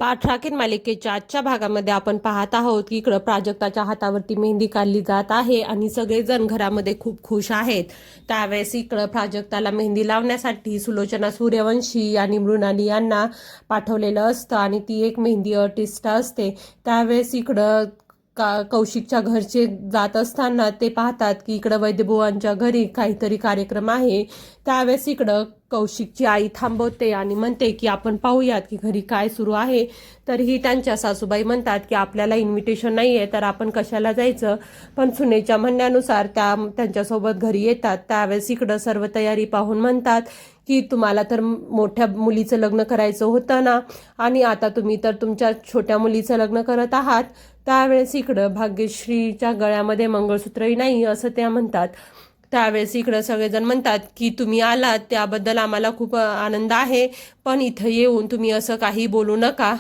पाठ राखीन मालिकेच्या आजच्या भागामध्ये आपण पाहत आहोत की इकडं प्राजक्ताच्या हातावरती मेहंदी काढली जात आहे आणि सगळेजण घरामध्ये खूप खुश आहेत. त्यावेळेस इकडं प्राजक्ताला मेहंदी लावण्यासाठी सुलोचना सूर्यवंशी आणि मृणाली यांना पाठवलेलं असतं आणि ती एक मेहंदी आर्टिस्ट असते. त्यावेळेस इकडं कौशिकच्या घरचे जात असताना ते पाहतात की इकडं वैद्यबुवांच्या घरी काहीतरी कार्यक्रम आहे. त्यावेळेस इकडं कौशिकची आई थांबवते आणि म्हणते की आपण पाहूयात की घरी काय सुरू आहे. तरीही त्यांच्या सासूबाई म्हणतात की आपल्याला इन्व्हिटेशन नाही आहे तर आपण कशाला जायचं. पण सुनेच्या म्हणण्यानुसार त्या त्यांच्यासोबत घरी येतात. त्यावेळेस इकडं सर्व तयारी पाहून म्हणतात की तुम्हाला तर मोठ्या मुलीचं लग्न करायचं होतं ना, आणि आता तुम्ही तर तुमच्या छोट्या मुलीचं लग्न करत आहात. त्यावेळेस इकडं भाग्यश्रीच्या गळ्यामध्ये मंगळसूत्रही नाही असं त्या म्हणतात. त्यावेळेस इकडं सगळेजण म्हणतात की तुम्ही आलात त्याबद्दल आम्हाला खूप आनंद आहे, पण इथं येऊन तुम्ही असं काही बोलू नका.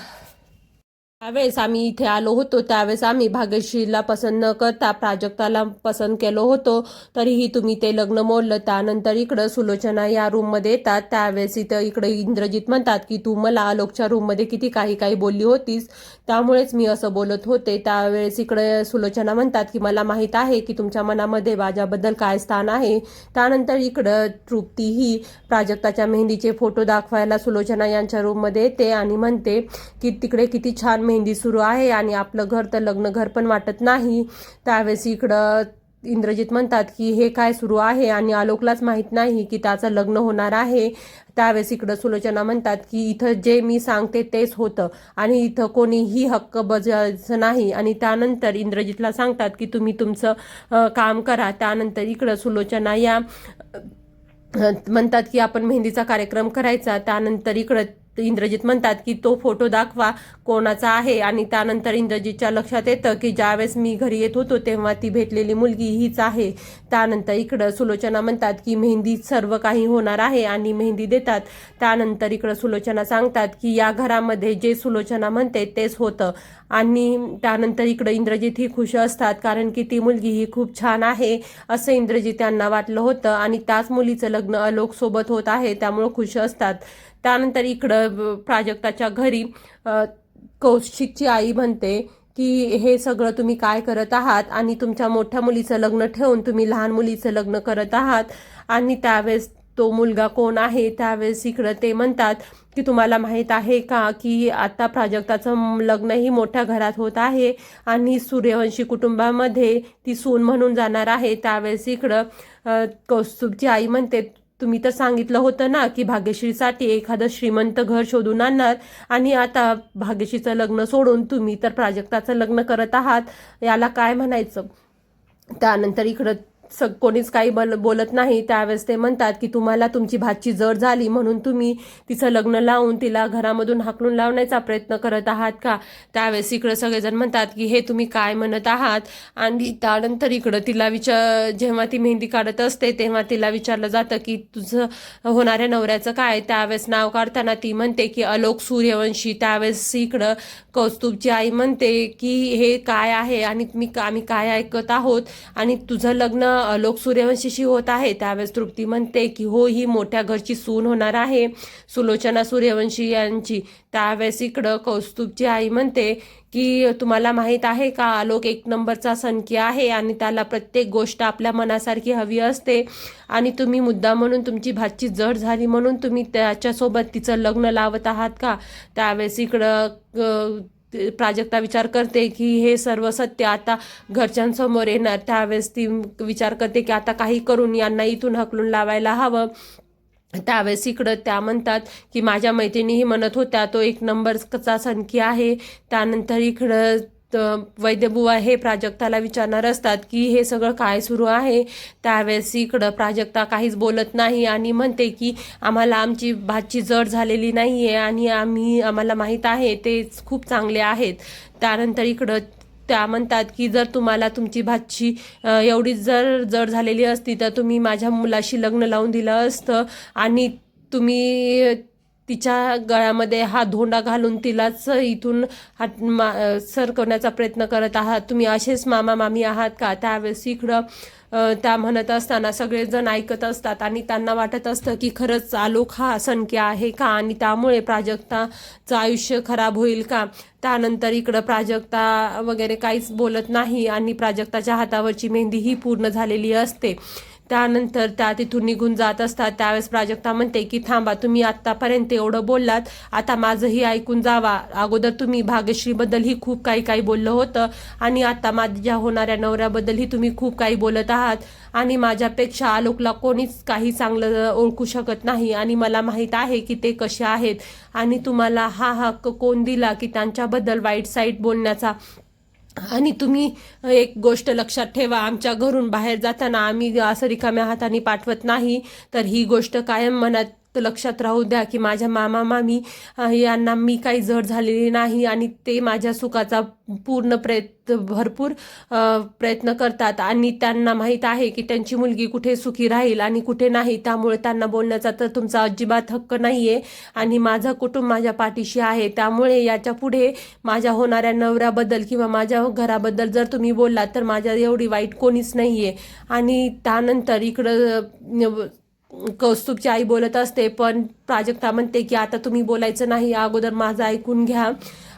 त्यावेळेस आम्ही इथे आलो होतो त्यावेळेस आम्ही भाग्यश्रीला पसंत न करता प्राजक्ताला पसंत केलो होतो, तरीही तुम्ही ते लग्न मोडलं. त्यानंतर इकडं सुलोचना या रूममध्ये येतात. त्यावेळेस इकडे इंद्रजित म्हणतात की तू मला आलोकच्या रूममध्ये किती काही काही बोलली होतीस, त्यामुळेच मी असं बोलत होते. त्यावेळेस इकडे सुलोचना म्हणतात की मला माहीत आहे की तुमच्या मनामध्ये माझ्याबद्दल काय स्थान आहे. त्यानंतर इकडं तृप्ती ही प्राजक्ताच्या मेहंदीचे फोटो दाखवायला सुलोचना यांच्या रूममध्ये येते आणि म्हणते की तिकडे किती छान मेहंदी सुरू आहे आणि आपलं घर तर लग्न घर पण वाटत नाही. त्यावेळेस इकडं इंद्रजित म्हणतात की हे काय सुरू आहे आणि आलोकलाच माहीत नाही की त्याचं लग्न होणार आहे. त्यावेळेस इकडं सुलोचना म्हणतात की इथं जे मी सांगते तेच होतं आणि इथं कोणीही हक्क बजावायचं नाही. आणि त्यानंतर इंद्रजितला सांगतात की तुम्ही तुमचं काम करा. त्यानंतर इकडं सुलोचना या म्हणतात की आपण मेहंदीचा कार्यक्रम करायचा. त्यानंतर इकडं इंद्रजित म्हणतात की तो फोटो दाखवा कोणाचा आहे. आणि त्यानंतर इंद्रजितच्या लक्षात येतं की ज्यावेळेस मी घरी येत होतो तेव्हा ती भेटलेली मुलगी हीच आहे. त्यानंतर इकडं सुलोचना म्हणतात की मेहंदी सर्व काही होणार आहे आणि मेहंदी देतात. त्यानंतर इकडं सुलोचना सांगतात की या घरामध्ये जे सुलोचना म्हणते तेच होतं. आणि त्यानंतर इकडं इंद्रजित ही खुश असतात कारण की ती मुलगी ही खूप छान आहे असं इंद्रजित यांना वाटलं होतं आणि त्याच मुलीचं लग्न आलोक सोबत होत आहे त्यामुळं खुश असतात. त्यानंतर इकडं प्राजक्ताच्या घरी कौशिकची आई म्हणते की हे सगळं तुम्ही काय करत आहात आणि तुमच्या मोठ्या मुलीचं लग्न ठेवून तुम्ही लहान मुलीचं लग्न करत आहात. आणि त्यावेळेस तो मुलगा कोण आहे. त्यावेळेस इकडं ते म्हणतात की तुम्हाला माहीत आहे का की आता प्राजक्ताचं लग्नही मोठ्या घरात होत आहे आणि सूर्यवंशी कुटुंबामध्ये ती सून म्हणून जाणार आहे. त्यावेळेस इकडं कौस्तुभची आई म्हणते तुम्ही तर सांगितलं होतं ना की भाग्यश्रीसाठी एखादं श्रीमंत घर शोधून आणणार आणि आता भाग्यश्रीचं लग्न सोडून तुम्ही तर प्राजक्ताचं लग्न करत आहात, याला काय म्हणायचं. त्यानंतर इकडं कोणीच काही बोलत नाही. त्यावेळेस ते म्हणतात की तुम्हाला तुमची भाची जड झाली म्हणून तुम्ही तिचं लग्न लावून तिला घरामधून हाकलून लावण्याचा प्रयत्न करत आहात का. त्यावेळेस इकडं सगळेजण म्हणतात की हे तुम्ही काय म्हणत आहात. आणि त्यानंतर इकडं तिला जेव्हा ती मेहंदी काढत असते तेव्हा तिला विचारलं जातं की तुझं होणाऱ्या नवऱ्याचं काय. त्यावेळेस नाव काढताना ती म्हणते की आलोक सूर्यवंशी. त्यावेळेस इकडं कौस्तुभची आई म्हणते की हे काय आहे आणि आम्ही काय ऐकत आहोत आणि तुझं लग्न आलोक सूर्यवंशीशी होत आहे. त्यावेळेस तृप्ती म्हणते की हो, ही मोठ्या घरची सून होणार आहे सुलोचना सूर्यवंशी यांची. त्यावेळेस इकडं कौस्तुभची आई म्हणते की तुम्हाला माहीत आहे का आलोक एक नंबरचा सनकी आहे आणि त्याला प्रत्येक गोष्ट आपल्या मनासारखी हवी असते आणि तुम्ही मुद्दा म्हणून तुमची भाची जड झाली म्हणून तुम्ही त्याच्यासोबत तिचं लग्न लावत आहात का. त्यावेळेस इकडं प्राजक्ता विचार करते की हे सर्व सत्य आता घरच्यांसमोर येणार. त्यावेळेस ती विचार करते की आता काही करून यांना इथून हकलून लावायला हवं. त्यावेळेस इकडं त्या म्हणतात की माझ्या मैत्रिणीही म्हणत होत्या तो एक नंबरचा सनकी आहे. त्यानंतर इकडं वैद्यबुवा हे प्राजक्ताला विचारणार असतात की हे सगळं काय सुरू आहे. त्यावेळेस इकडं प्राजक्ता काहीच बोलत नाही आणि म्हणते की आम्हाला आमची भाची जड झालेली नाही आहे आणि आम्हाला माहीत आहे तेच खूप चांगले आहेत. त्यानंतर इकडं त्या म्हणतात की जर तुम्हाला तुमची भाची एवढी जर जड झालेली असती तर तुम्ही माझ्या मुलाशी लग्न लावून दिलं असतं आणि तुम्ही तिच्या गळ्यामध्ये हा धोंडा घालून तिलाच इथून सरकवण्याचा प्रयत्न करत आहात, तुम्ही असेच मामा मामी आहात का. त्यावेळेस इकडं त्या म्हणत असताना सगळेजण ऐकत असतात आणि त्यांना वाटत असतं की खरंच आलोक हा सनक्या आहे का आणि त्यामुळे प्राजक्ताचं आयुष्य खराब होईल का. त्यानंतर इकडं प्राजक्ता वगैरे काहीच बोलत नाही आणि प्राजक्ताच्या हातावरची मेहंदी ही पूर्ण झालेली असते. त्यानंतर त्या तिथून निघून जात असतात. त्यावेळेस प्राजक्ता म्हणते की थांबा, तुम्ही आत्तापर्यंत एवढं बोललात, आता माझंही ऐकून जावा. अगोदर तुम्ही भाग्यश्रीबद्दलही खूप काही बोललं होतं आणि आता माझ्या होणाऱ्या नवऱ्याबद्दलही तुम्ही खूप काही बोलत आहात आणि माझ्यापेक्षा आलोकला कोणीच काही चांगलं ओळखू शकत नाही आणि मला माहीत आहे की ते कसे आहेत आणि तुम्हाला हा हक्क कोण दिला की त्यांच्याबद्दल वाईट साईट बोलण्याचा. आणि तुम्ही एक गोष्ट लक्षात ठेवा, आमच्या घरून बाहेर जाताना आम्ही असं रिकाम्या हाताने पाठवत नाही, तर ही गोष्ट कायम मनात लक्षात राहू द्या की माझ्या मामा मामी यांना मी काही जड झालेली नाही आणि ते माझ्या सुखाचा भरपूर प्रयत्न करतात आणि त्यांना माहीत आहे की त्यांची मुलगी कुठे सुखी राहील आणि कुठे नाही. त्यामुळे त्यांना बोलण्याचा तर तुमचा अजिबात हक्क नाही आहे आणि माझं कुटुंब माझ्या पाठीशी आहे. त्यामुळे याच्या पुढे माझ्या होणाऱ्या नवऱ्याबद्दल किंवा माझ्या घराबद्दल जर तुम्ही बोललात तर माझ्या एवढी वाईट कोणीच नाही आहे. आणि त्यानंतर इकडं कौस्तुभची आई बोलत असते, पण प्राजक्ता म्हणते की आता तुम्ही बोलायचं नाही, अगोदर माझं ऐकून घ्या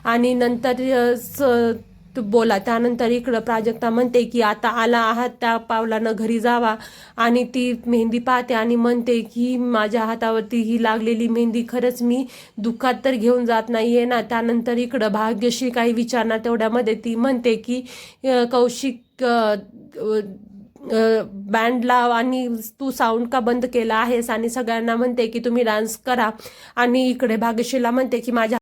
आणि नंतर बोला. त्यानंतर इकडं प्राजक्ता म्हणते की आता आला आहात त्या पावलानं घरी जावा आणि ती मेहंदी पाहते आणि म्हणते की माझ्या हातावरती ही लागलेली मेहंदी खरंच मी दुःखात तर घेऊन जात नाहीये ना. त्यानंतर इकडं भाग्यश्री काही विचारणार तेवढ्यामध्ये ती म्हणते की कौशिक बँड लाव आणि तू साऊंड का बंद केला आहेस आणि सगळ्यांना म्हणते की तुम्ही डान्स करा आणि इकडे भाग्यश्रीला म्हणते की माझ्या